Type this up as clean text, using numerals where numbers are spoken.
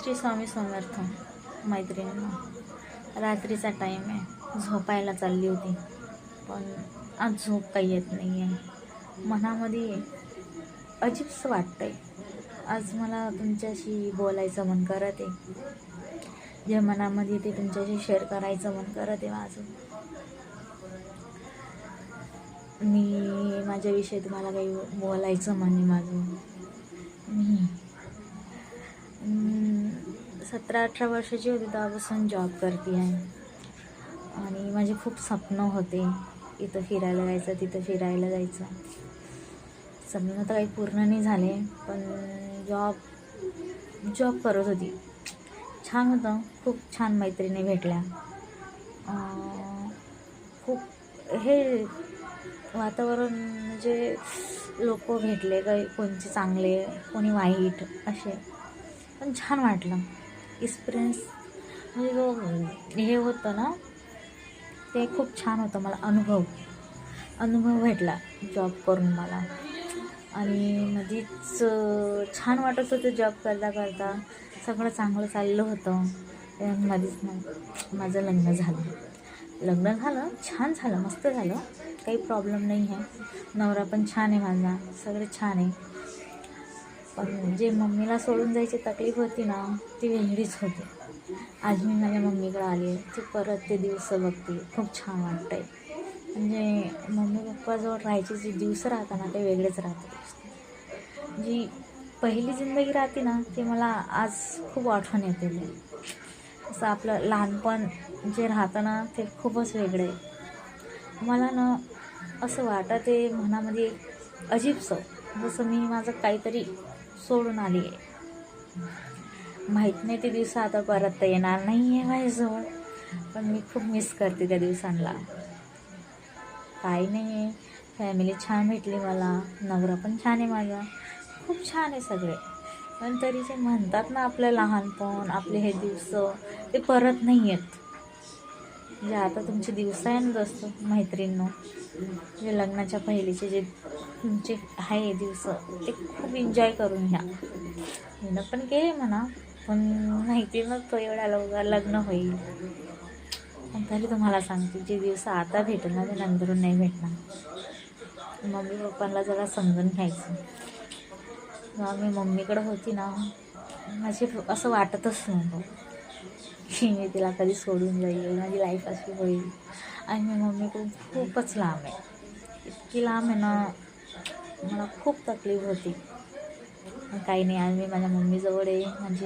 श्री स्वामी समर्थ. मैत्रिणींनो, रात्रीचा टाईम आहे, झोपायला चालली होती, पण आज झोप काही येत नाही आहे. मनामध्ये अजीबसं वाटतंय. आज मला तुमच्याशी बोलायचं मन करत आहे, जे मनामध्ये ते तुमच्याशी शेअर करायचं मन करत आहे माझं. माझ्याविषयी तुम्हाला काही बोलायचं मन आहे माझं. मी 17-18 वर्षाची होती तेव्हापासून जॉब करते आहे आणि माझे खूप स्वप्न होते, इथं फिरायला जायचं, तिथं फिरायला जायचं. स्वप्न तर काही पूर्ण नाही झाले, पण जॉब करत होती. छान होतं, खूप छान मैत्रिणी भेटल्या. खूप हे वातावरण म्हणजे लोक भेटले, काही कोणते चांगले, कोणी वाईट असे, पण छान वाटलं. एक्सपिरियन्स म्हणजे जो हे होतं ना, ते खूप छान होतं. मला अनुभव भेटला जॉब करून मला. आणि मध्येच छान वाटत होतं जॉब करता सगळं चांगलं चाललं होतं. मध्येच माझं लग्न झालं, छान झालं, मस्त झालं, काही प्रॉब्लेम नाही आहे. नवरा पण छान आहे माझा, सगळे छान आहे. पण जे मम्मीला सोडून जायची तकलीफ होती ना, ती वेगळीच होती. आज मी माझ्या मम्मीकडे आले, ते परत ते दिवस बघते, खूप छान वाटतंय. म्हणजे मम्मी पप्पाजवळ राहायचे जे दिवस राहतात ना, ते वेगळेच राहतात. जी पहिली जिंदगी राहते ना, ती मला आज खूप आठवण येते. असं आपलं लहानपण जे राहतं ना, ते खूपच वेगळं आहे. मला ना असं वाटत आहे मनामध्ये अजीबसं, जसं मी माझं काहीतरी सोडून आली आहे. माहीत नाही ते दिवस आता परत तर येणार नाही आहे माझ्याजवळ, पण मी खूप मिस करते त्या दिवसांना. काही नाही आहे, फॅमिली छान भेटली मला, नवरा पण छान आहे माझा, खूप छान आहे सगळे. पण तरी जे म्हणतात ना, आपलं लहानपण, आपले हे दिवस ते परत नाही येत. म्हणजे आता तुमचे दिवस आहे ना दोस्त मैत्रिणींनो, जे लग्नाच्या पहिलेचे जे तुमचे आहे दिवस, ते खूप एन्जॉय करून घ्या. हिनं पण केले म्हणा, पण माहिती नव्हतं एवढ्या लवकर लग्न होईल. पण तरी तुम्हाला सांगते, जे दिवस आता भेटेल ना, ते नंतरून नाही भेटणार. मम्मी पप्पांना जरा समजून घ्यायचं. जेव्हा मी मम्मीकडे होती ना, माझे असं वाटतच नव्हतं की मी तिला कधी सोडून जाईल, माझी लाईफ अशी होईल. आणि मी मम्मीकडून खूपच लांब आहे, इतकी लांब आहे ना, मला खूप तकलीफ होती. काही नाही, आज मी माझ्या मम्मीजवळ आहे. म्हणजे